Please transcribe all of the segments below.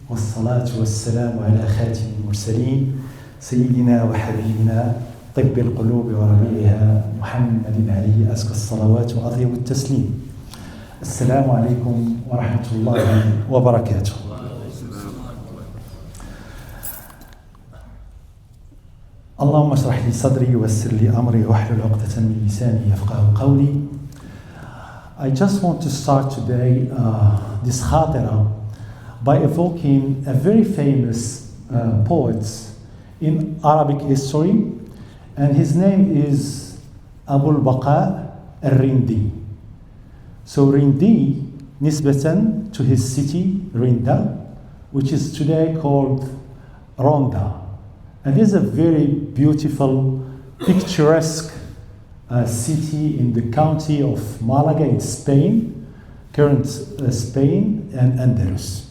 والصلاة والسلام على خاتم المرسلين سيدنا وحبيبنا طب القلوب وربيعها محمد عليه أزكى الصلوات وأطيب التسليم. السلام عليكم ورحمة الله وبركاته. اللهم اشرح لي صدري ويسر لي أمري واحلل عقدة من لساني يفقهوا قولي. I just want to start today this khatira by evoking a very famous poet in Arabic history, and his name is Abu al-Baqa al-Rindi. So Rindi, nisbatan to his city, Rinda, which is today called Ronda. And this is a very beautiful, picturesque city in the county of Malaga in Spain, current Spain and Andalus.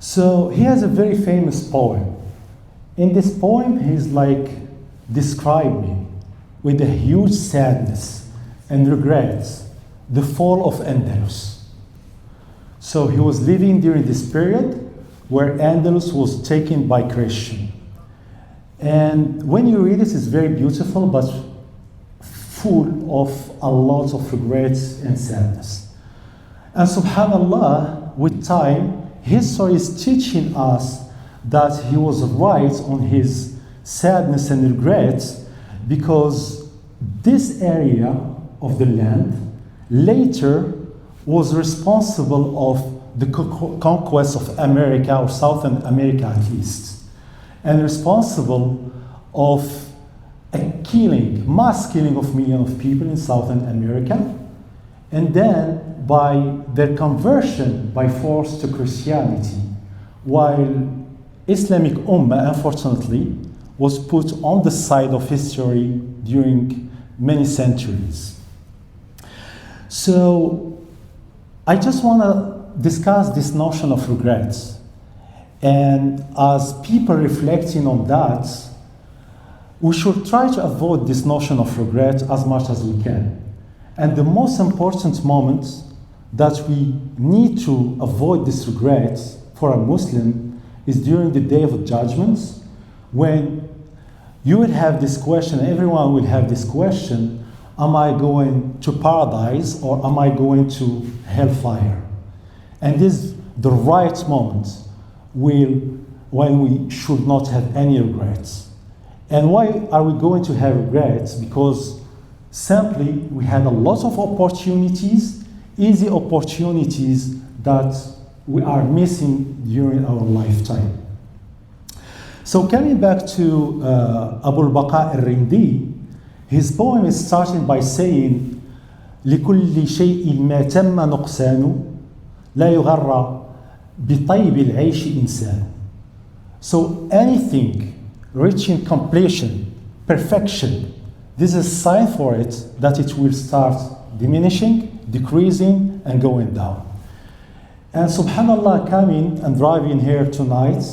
So he has a very famous poem. In this poem, he's like describing with a huge sadness and regrets the fall of Andalus. So he was living during this period where Andalus was taken by Christian. And when you read it, it's very beautiful, but full of a lot of regrets and sadness. And subhanallah, with time, history is teaching us that he was right on his sadness and regrets, because this area of the land later was responsible of the conquest of America, or Southern America at least, and responsible of a killing, mass killing of millions of people in Southern America, and then by their conversion by force to Christianity, while Islamic Ummah, unfortunately, was put on the side of history during many centuries. So I just want to discuss this notion of regrets. And as people reflecting on that, we should try to avoid this notion of regret as much as we can. And the most important moment that we need to avoid this regret for a Muslim is during the Day of Judgment, when you will have this question, everyone will have this question, am I going to paradise or am I going to hellfire? And this is the right moment when we should not have any regrets. And why are we going to have regrets? Because simply we had a lot of opportunities, easy opportunities that we are missing during our lifetime. So coming back to Abu al-Baqa al-Rindi, his poem is starting by saying, لكل شيء ما تم نقصان لا يغر بطيب العيش إنسان. So anything reaching completion, perfection, this is a sign for it that it will start diminishing, decreasing, and going down. And subhanallah, coming and driving here tonight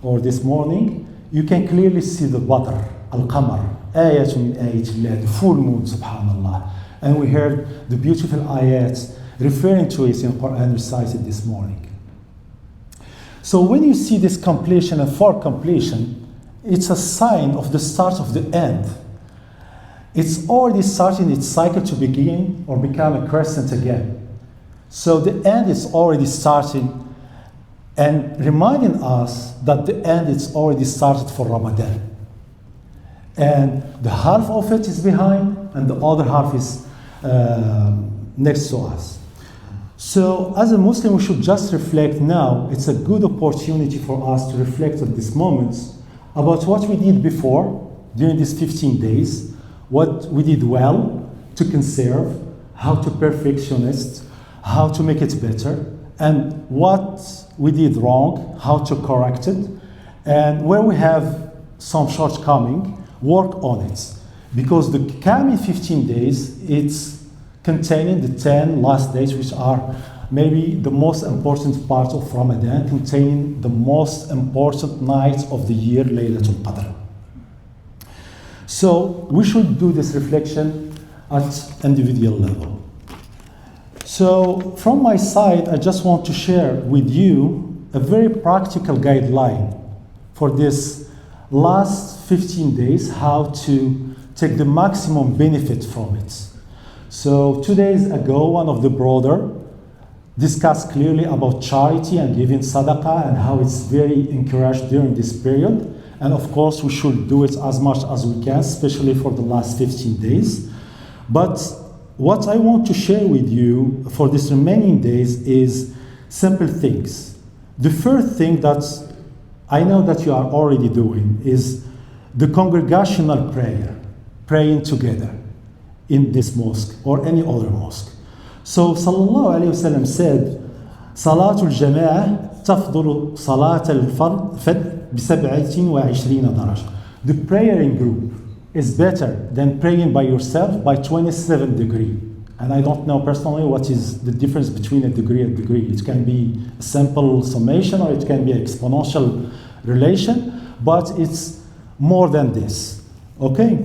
or this morning, you can clearly see the Badr, Al-Qamar, ayat min ayatillah, the full moon, subhanallah. And we heard the beautiful ayats referring to it in Quran recited this morning. So when you see this completion and for completion, it's a sign of the start of the end. It's already starting its cycle to begin or become a crescent again. So the end is already starting, and reminding us that the end is already started for Ramadan. And the half of it is behind, and the other half is next to us. So as a Muslim, we should just reflect now. It's a good opportunity for us to reflect on these moments about what we did before during these 15 days, what we did well to conserve, how to perfectionist, how to make it better, and what we did wrong, how to correct it, and where we have some shortcoming, work on it. Because the coming 15 days, it's containing the 10 last days, which are maybe the most important part of Ramadan, containing the most important night of the year, Laylatul Qadr. So we should do this reflection at individual level. So from my side, I just want to share with you a very practical guideline for this last 15 days, how to take the maximum benefit from it. So 2 days ago, one of the brother discussed clearly about charity and giving sadaqah and how it's very encouraged during this period. And of course, we should do it as much as we can, especially for the last 15 days. But what I want to share with you for these remaining days is simple things. The first thing that I know that you are already doing is the congregational prayer, praying together in this mosque or any other mosque. So Sallallahu Alaihi Wasallam said, Salatul Jama'ah tafdulu Salat al-Fard bi-27 darajah. The praying group is better than praying by yourself by 27 degrees. And I don't know personally what is the difference between a degree and degree. It can be a simple summation or it can be an exponential relation, but it's more than this. Okay?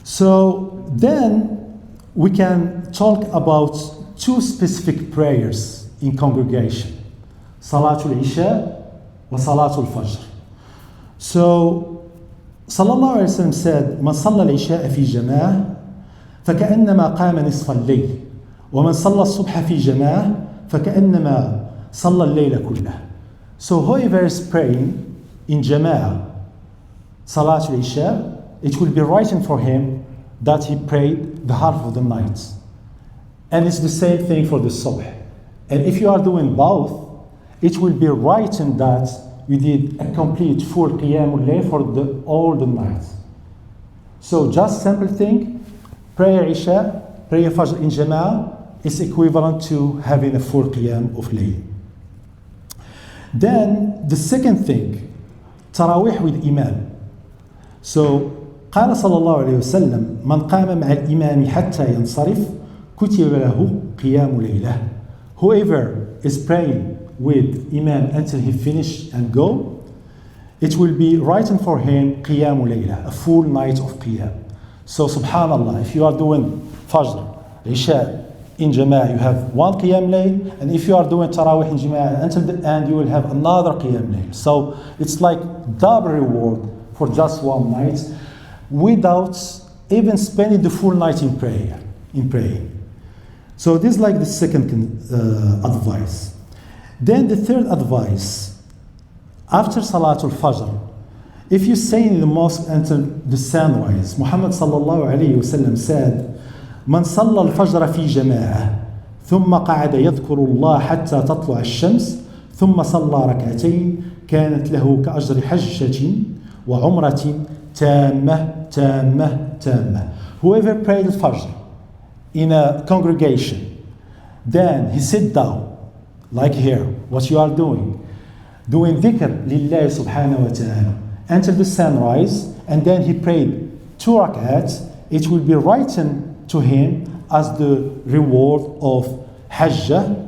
So then we can talk about two specific prayers in congregation. Salatul Isha wa Salatul Fajr. So Sallallahu Alaihi Wasallam said, من صلى العشاء في جماعة فكأنما قام نصف الليل ومن صلى الصبح في جماعة فكأنما صلى الليل كله. So whoever is praying in Jama'ah, Salatul Isha, it will be written for him that he prayed the half of the night. And it's the same thing for the Subh. And if you are doing both, it will be written that you did a complete full Qiyamul Layl for all the night. So just simple thing, prayer Isha, prayer Fajr in Jama'ah is equivalent to having a full Qiyam of Layl. Then the second thing, Tarawih with Imam. So قال صلى الله عليه وسلم من قام مع الإمام حتى ينصرف كتب له قيام ليلة. Whoever is praying with Imam until he finish and go, it will be written for him Qiyam Layla, a full night of Qiyam. So subhanallah, if you are doing Fajr, Isha in Jama'ah, you have one Qiyam Layl, and if you are doing Tarawih in Jama'ah until the end, you will have another Qiyam Layl. So it's like double reward for just one night without even spending the full night in prayer, in praying. So this is like the second advice. Then the third advice, after Salatul Fajr, if you stay in the mosque until the sunrise, Muhammad sallallahu alayhi wasallam said, من صلى الفجر في جماعة ثم قعد يذكر الله حتى تطلع الشمس ثم صلى ركعتين كانت له كأجر حجة وعمرة تامة. Whoever prayed Fajr in a congregation, then he sit down, like here, what you are doing dhikr lillahi subhanahu wa ta'ala until the sunrise, and then he prayed 2 rak'ats, it will be written to him as the reward of Hajjah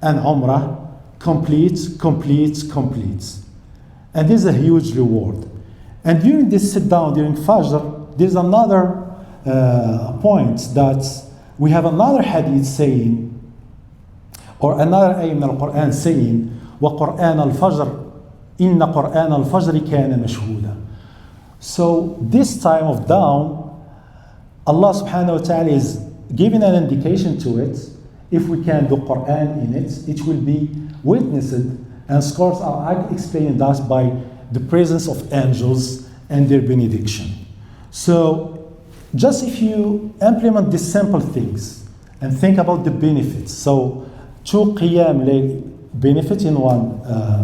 and Umrah, complete. And this is a huge reward. And during this sit down, during Fajr, there's another point that we have another hadith saying, or another ayah in the Quran saying, وَقُرْآنَ الْفَجْرِ إِنَّ قُرْآنَ الْفَجْرِ كَانَ مَشْهُودًا. So this time of dawn, Allah subhanahu wa ta'ala is giving an indication to it. If we can do Quran in it, it will be witnessed, and scholars are explaining that by the presence of angels and their benediction. So just if you implement these simple things and think about the benefits, so 2 Qiyam Layl benefit in one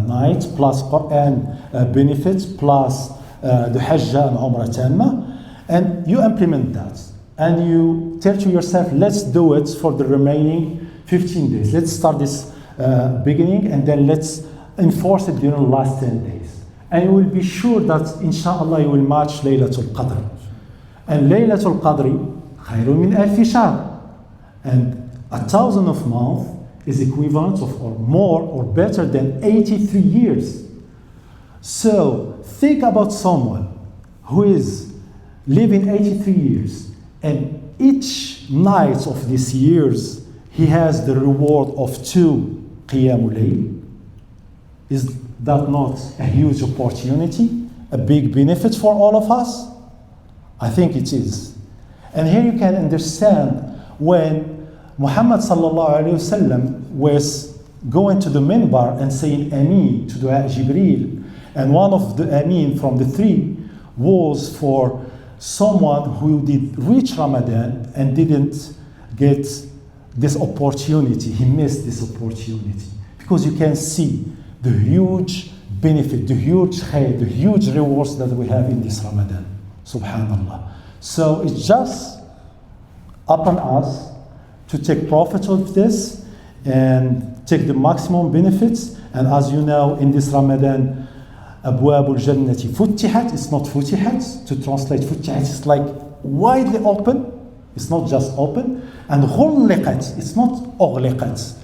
night, plus Quran benefits, plus the Hajjah and Umrah Tamma, and you implement that. And you tell to yourself, let's do it for the remaining 15 days. Let's start this beginning, and then let's enforce it during the last 10 days. And you will be sure that, inshallah, you will match Laylatul Qadr. And Laylatul Qadr, khayrun min alfi shahr. And 1,000 of months is equivalent of, or more, or better than 83 years. So think about someone who is living 83 years, and each night of these years he has the reward of 2 Qiyamul Layl. Is that not a huge opportunity, a big benefit for all of us? I think it is. And here you can understand when Muhammad sallallahu alayhi wasallam was going to the minbar and saying Ameen to Dua Jibreel, and one of the Ameen from the 3 was for someone who did reach Ramadan and didn't get this opportunity. He missed this opportunity. Because you can see the huge benefit, the huge khair, the huge rewards that we have in this Ramadan. Subhanallah. So it's just upon us to take profit of this and take the maximum benefits. And as you know, in this Ramadan, أبواب الجنة فتحت. It's not فتحت. To translate فتحت, it's like widely open. It's not just open. And غلقت. It's not أغلقت.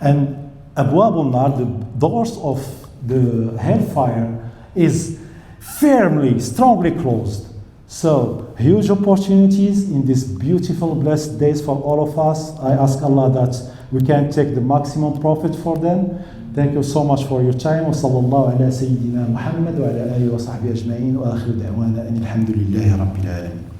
And أبواب النار, the doors of the hellfire, is firmly, strongly closed. So, huge opportunities in these beautiful, blessed days for all of us. I ask Allah that we can take the maximum profit for them. Thank you so much for your time. وصلى الله على سيدنا محمد وعلى آله وصحبه أجمعين وآخر دعوانا أن الحمد لله رب العالمين.